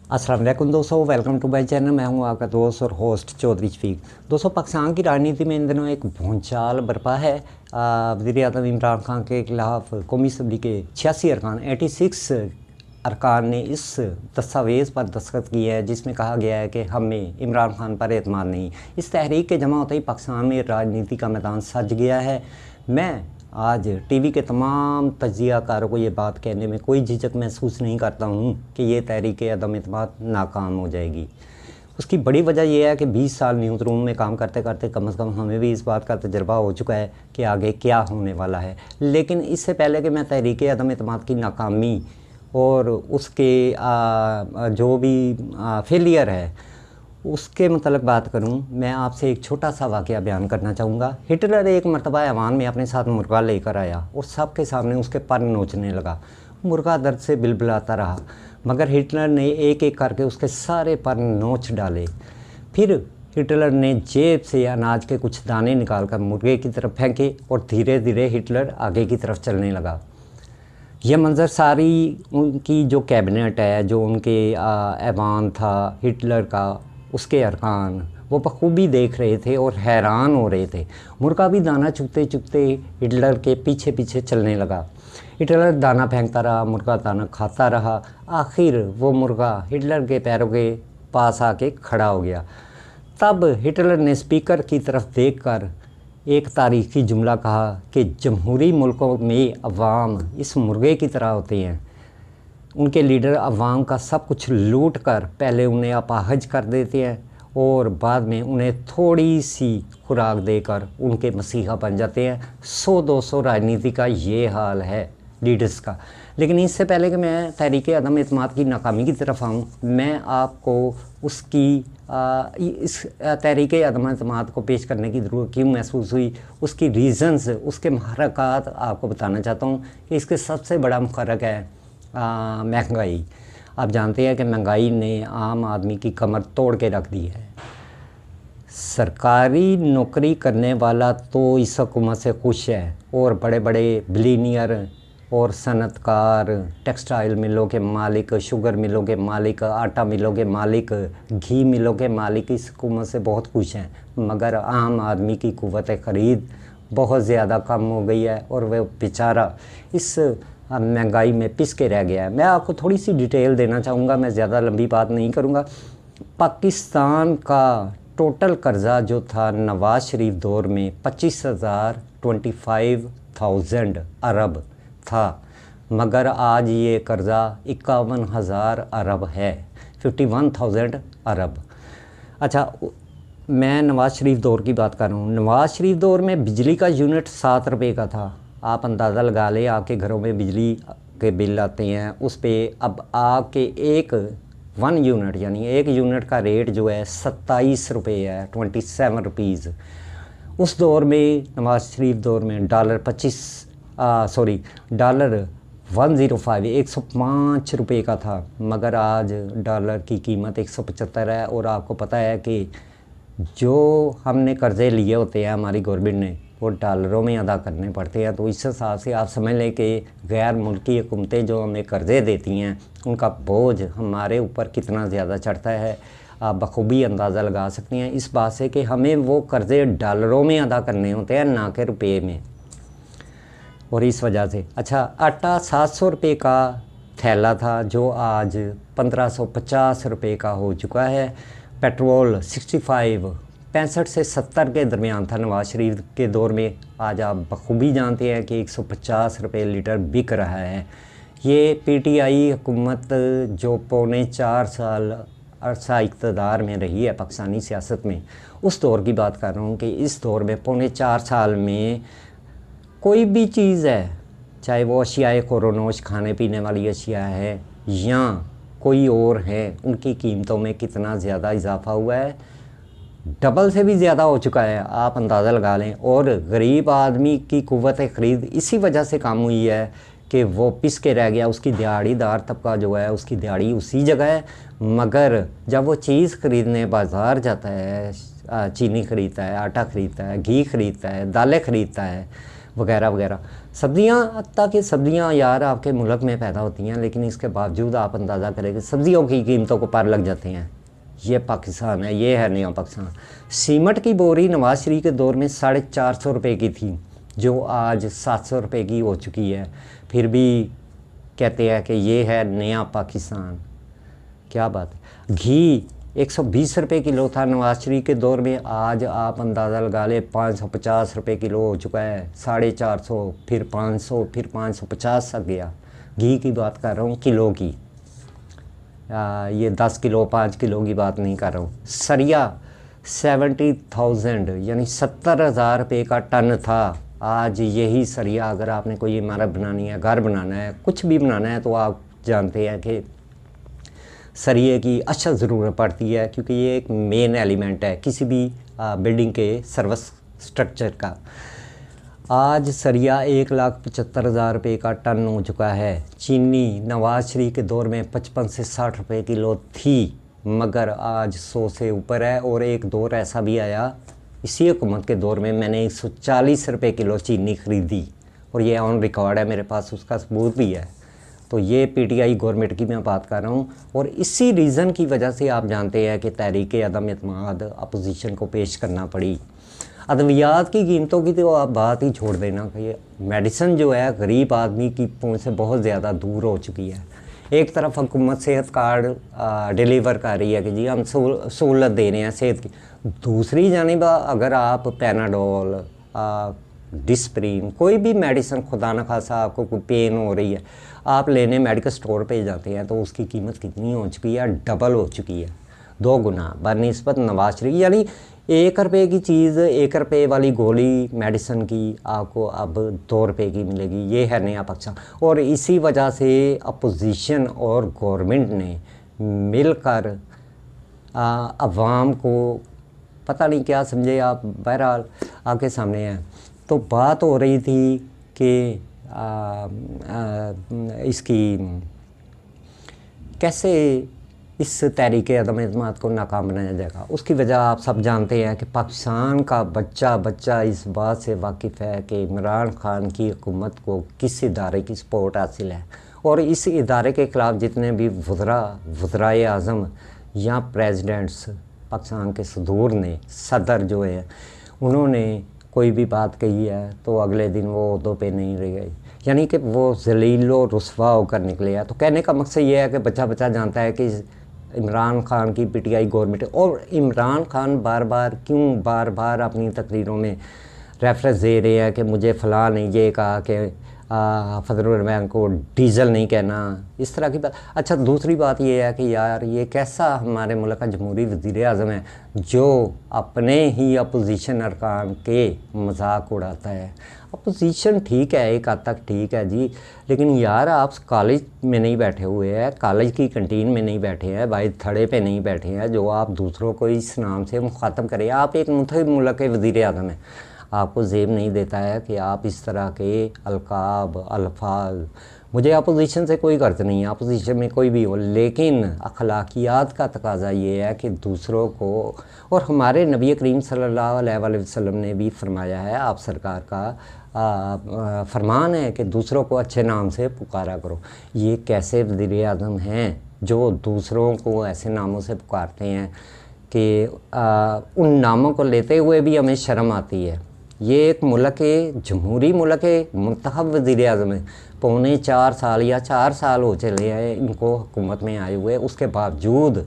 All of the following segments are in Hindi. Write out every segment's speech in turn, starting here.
अस्सलाम वालेकुम दोस्तों, वेलकम टू माय चैनल। मैं हूं आपका दोस्त और होस्ट चौधरी शफीक। दोस्तों, पाकिस्तान की राजनीति में इन दिनों एक भूचाल बरपा है। वज़ीर आज़म इमरान खान के खिलाफ कौमी असम्बली के 86 अरकान 86 अरकान ने इस दस्तावेज़ पर दस्तखत किए हैं जिसमें कहा गया है कि हमें इमरान खान पर एतमाद नहीं। इस तहरीक के जमा होते ही पाकिस्तान में राजनीति का मैदान सज गया है। मैं आज टीवी के तमाम तज्ज़ियाकारों को ये बात कहने में कोई झिझक महसूस नहीं करता हूँ कि ये तहरीक अदम एतमाद नाकाम हो जाएगी। उसकी बड़ी वजह यह है कि 20 साल न्यूज़ रूम में काम करते करते कम से कम हमें भी इस बात का तजर्बा हो चुका है कि आगे क्या होने वाला है। लेकिन इससे पहले कि मैं तहरीक अदम एतमाद की नाकामी और उसके जो भी फेलियर है उसके मतलब बात करूं, मैं आपसे एक छोटा सा वाक़या बयान करना चाहूँगा। हिटलर एक मरतबा ऐवान में अपने साथ मुर्गा लेकर आया और सबके सामने उसके पर नोचने लगा। मुर्गा दर्द से बिलबिलाता रहा, मगर हिटलर ने एक एक करके उसके सारे पर नोच डाले। फिर हिटलर ने जेब से अनाज के कुछ दाने निकालकर मुर्गे की तरफ फेंके और धीरे धीरे हिटलर आगे की तरफ चलने लगा। यह मंज़र सारी उनकी जो कैबिनेट है, जो उनके ऐवान था हिटलर का, उसके अरकान वो बखूबी देख रहे थे और हैरान हो रहे थे। मुर्गा भी दाना चुगते चुगते हिटलर के पीछे पीछे चलने लगा। हिटलर दाना फेंकता रहा, मुर्गा दाना खाता रहा। आखिर वो मुर्गा हिटलर के पैरों के पास आके खड़ा हो गया। तब हिटलर ने स्पीकर की तरफ देखकर एक तारीख़ी जुमला कहा कि जमहूरी मुल्कों में अवाम इस मुर्गे की तरह होते हैं। उनके लीडर अवाम का सब कुछ लूट कर पहले उन्हें अपाहज कर देते हैं और बाद में उन्हें थोड़ी सी खुराक देकर उनके मसीहा बन जाते हैं। 100-200 राजनीति का ये हाल है लीडर्स का। लेकिन इससे पहले कि मैं तहरीक अदम एतमाद की नाकामी की तरफ आऊँ, मैं आपको उसकी इस तहरीक अदम एतमाद को पेश करने की ज़रूरत क्यों महसूस हुई, उसकी रीज़न्स, उसके महरक़ात आपको बताना चाहता हूँ कि इसके सबसे बड़ा महरक़ है महंगाई। आप जानते हैं कि महंगाई ने आम आदमी की कमर तोड़ के रख दी है। सरकारी नौकरी करने वाला तो इस हुकूमत से खुश है और बड़े बड़े बिलीनियर और सनतकार, टेक्सटाइल मिलों के मालिक, शुगर मिलों के मालिक, आटा मिलों के मालिक, घी मिलों के मालिक इस हुकूमत से बहुत खुश हैं। मगर आम आदमी की कुव्वत ख़रीद बहुत ज़्यादा कम हो गई है और वह बेचारा इस महंगाई में पिस के रह गया है। मैं आपको थोड़ी सी डिटेल देना चाहूँगा, मैं ज़्यादा लंबी बात नहीं करूँगा। पाकिस्तान का टोटल कर्ज़ा जो था नवाज़ शरीफ दौर में 25,000 अरब था, मगर आज ये कर्ज़ा 51,000 अरब है, 51,000 अरब। अच्छा, मैं नवाज़ शरीफ दौर की बात कर रहा हूँ। नवाज़ शरीफ दौर में बिजली का यूनिट 7 रुपये का था। आप अंदाज़ा लगा लें, आपके घरों में बिजली के बिल आते हैं, उस पर अब आपके एक 1 यूनिट यानी 1 यूनिट का रेट जो है 27 रुपये है, 27 रुपीज़। उस दौर में, नवाज़ शरीफ दौर में डॉलर 105 रुपये का था, मगर आज डॉलर की कीमत 175 है। और आपको पता है कि जो हमने कर्ज़े लिए होते हैं हमारी गवर्नमेंट ने, वो डॉलरों में अदा करने पड़ते हैं। तो इस हिसाब से आप समझ लें कि गैर मुल्की हुकूमतें जो हमें कर्ज़े देती हैं उनका बोझ हमारे ऊपर कितना ज़्यादा चढ़ता है, आप बखूबी अंदाज़ा लगा सकती हैं इस बात से कि हमें वो कर्ज़े डॉलरों में अदा करने होते हैं, ना कि रुपये में। और इस वजह से अच्छा, आटा 700 रुपये का थैला था जो आज 1550 रुपये का हो चुका है। पेट्रोल 65 से 70 के दरमियान था नवाज़ शरीफ के दौर में। आज आप बखूबी जानते हैं कि 150 रुपये लीटर बिक रहा है। ये पीटीआई हुकूमत जो 4.25 साल अरसा इक़्तिदार में रही है पाकिस्तानी सियासत में, उस दौर की बात कर रहा हूँ कि इस दौर में 4.25 साल में कोई भी चीज़ है, चाहे वो अशियाए ख़ोरोनोश खाने पीने वाली अशिया है या कोई और है, उनकी कीमतों में कितना ज़्यादा इजाफ़ा हुआ है, डबल से भी ज़्यादा हो चुका है, आप अंदाज़ा लगा लें। और गरीब आदमी की कुव्वत ख़रीद इसी वजह से कम हुई है कि वो पिस के रह गया। उसकी दिहाड़ीदार तबका जो है, उसकी दिहाड़ी उसी जगह है, मगर जब वो चीज़ ख़रीदने बाज़ार जाता है, चीनी ख़रीदता है, आटा ख़रीदता है, घी ख़रीदता है, दालें ख़रीदता है, वगैरह वगैरह, सब्ज़ियाँ, ताकि सब्ज़ियाँ यार आपके मुल्क में पैदा होती हैं, लेकिन इसके बावजूद आप अंदाज़ा करें कि सब्ज़ियों की कीमतों को पार लग जाते हैं। ये पाकिस्तान है, ये है नया पाकिस्तान। सीमेंट की बोरी नवाज शरीफ के दौर में 450 रुपये की थी, जो आज 700 रुपये की हो चुकी है। फिर भी कहते हैं कि ये है नया पाकिस्तान। क्या बात है। घी 120 रुपये किलो था नवाज शरीफ के दौर में, आज आप अंदाज़ा लगा ले 550 रुपये किलो हो चुका है। 450, फिर 500, फिर 550 तक गया। घी की बात कर रहा हूँ, किलो की, ये 10 किलो 5 किलो की बात नहीं कर रहा हूँ। सरिया 70,000 यानी 70,000 रुपये का टन था। आज यही सरिया अगर आपने कोई इमारत बनानी है, घर बनाना है, कुछ भी बनाना है, तो आप जानते हैं कि सरिये की अच्छा ज़रूरत पड़ती है, क्योंकि ये एक मेन एलिमेंट है किसी भी बिल्डिंग के सर्विस स्ट्रक्चर का। आज सरिया 1,75,000 रुपये का टन हो चुका है। चीनी नवाज शरीफ के दौर में 55 से 60 रुपये किलो थी, मगर आज 100 से ऊपर है। और एक दौर ऐसा भी आया इसी हुकूमत के दौर में, मैंने 140 रुपये किलो चीनी ख़रीदी, और ये ऑन रिकॉर्ड है मेरे पास, उसका सबूत भी है। तो ये पीटीआई गवर्नमेंट की मैं बात कर रहा हूँ। और इसी रीज़न की वजह से आप जानते हैं कि तहरीक अदम एतमाद अपोजिशन को पेश करना पड़ी। अद्वियात की कीमतों की तो आप बात ही छोड़ देना कि मेडिसिन जो है गरीब आदमी की पहुँच से बहुत ज़्यादा दूर हो चुकी है। एक तरफ हुकूमत सेहत कार्ड डिलीवर कर रही है कि जी हम सहूलत दे रहे हैं सेहत की, दूसरी जानिब अगर आप पैनाडोल, डिस्प्रिन, कोई भी मेडिसिन खुदा न खासा आपको कोई पेन हो रही है, आप लेने मेडिकल स्टोर पे जाते हैं, तो उसकी कीमत कितनी हो चुकी है? डबल हो चुकी है, 2 गुना बनिस्बत नवाज शरीफ। यानी 1 रुपये की चीज़, 1 रुपये वाली गोली मेडिसिन की आपको अब 2 रुपये की मिलेगी। ये है नया पाकिस्तान। और इसी वजह से अपोजिशन और गवर्नमेंट ने मिलकर अवाम को पता नहीं क्या समझे आप, बहरहाल आपके सामने है। तो बात हो रही थी कि इसकी कैसे इस तहरीक अदम एतमाद को नाकाम बनाया जाएगा। उसकी वजह आप सब जानते हैं कि पाकिस्तान का बच्चा इस बात से वाकिफ़ है कि इमरान खान की हुकूमत को किस इदारे की सपोर्ट हासिल है, और इस इदारे के ख़िलाफ़ जितने भी वज़राए आज़म या प्रेसिडेंट्स पाकिस्तान के सदर जो है, उन्होंने कोई भी बात कही है तो अगले दिन वो ओहदों पे नहीं रह गई, यानी कि वो ज़लीलो रुस्वा होकर निकले हैं। तो कहने का मकसद ये है कि बच्चा जानता है कि इमरान खान की पीटीआई गवर्नमेंट, और इमरान खान बार बार अपनी तकरीरों में रेफरेंस दे रहे हैं कि मुझे फ़लाँ ने ये कहा कि फजलुर रहमान को डीजल नहीं कहना, इस तरह की बात। अच्छा, दूसरी बात ये है कि यार ये कैसा हमारे मुल्क का जमहूरी वज़ीर आज़म है जो अपने ही अपोजिशन अरकान के मजाक उड़ाता है। अपोजिशन ठीक है, एक हद तक ठीक है जी, लेकिन यार आप कॉलेज में नहीं बैठे हुए हैं, कॉलेज की कैंटीन में नहीं बैठे हैं, भाई थड़े पे नहीं बैठे हैं जो आप दूसरों को इस नाम से मुखातब करें। आप एक मुल्क के वज़ीर आज़म हैं, आपको ज़ेब नहीं देता है कि आप इस तरह के अलकाब अल्फाज। मुझे अपोजिशन से कोई गर्ज नहीं है, अपोजिशन में कोई भी हो, लेकिन अखलाकियात का तकाजा ये है कि दूसरों को, और हमारे नबी करीम सल्लल्लाहु अलैहि वसल्लम ने भी फरमाया है, आप सरकार का फरमान है कि दूसरों को अच्छे नाम से पुकारा करो। ये कैसे वज़ीर आज़म हैं जो दूसरों को ऐसे नामों से पुकारते हैं कि उन नामों को लेते हुए भी हमें शर्म आती है। ये एक मुल्क के जमहूरी मुल्क के मुंतखब वज़ीर आज़म है, 4.25 साल या 4 साल हो चले हैं इनको हुकूमत में आए हुए, उसके बावजूद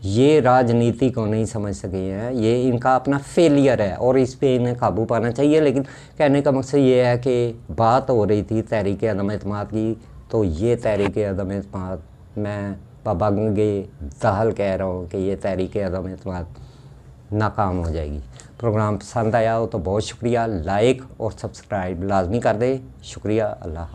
ये राजनीति को नहीं समझ सके हैं। ये इनका अपना फेलियर है और इस पे इन्हें काबू पाना चाहिए। लेकिन कहने का मकसद ये है कि बात हो रही थी तहरीक अदम एतमाद की, तो ये तहरीक अदम एतमाद, मैं पाबंगे दहल कह रहा हूँ कि ये तहरीक अदम एतमाद नाकाम हो जाएगी। प्रोग्राम पसंद आया हो तो बहुत शुक्रिया, लाइक और सब्सक्राइब लाजमी कर दे। शुक्रिया, अल्लाह।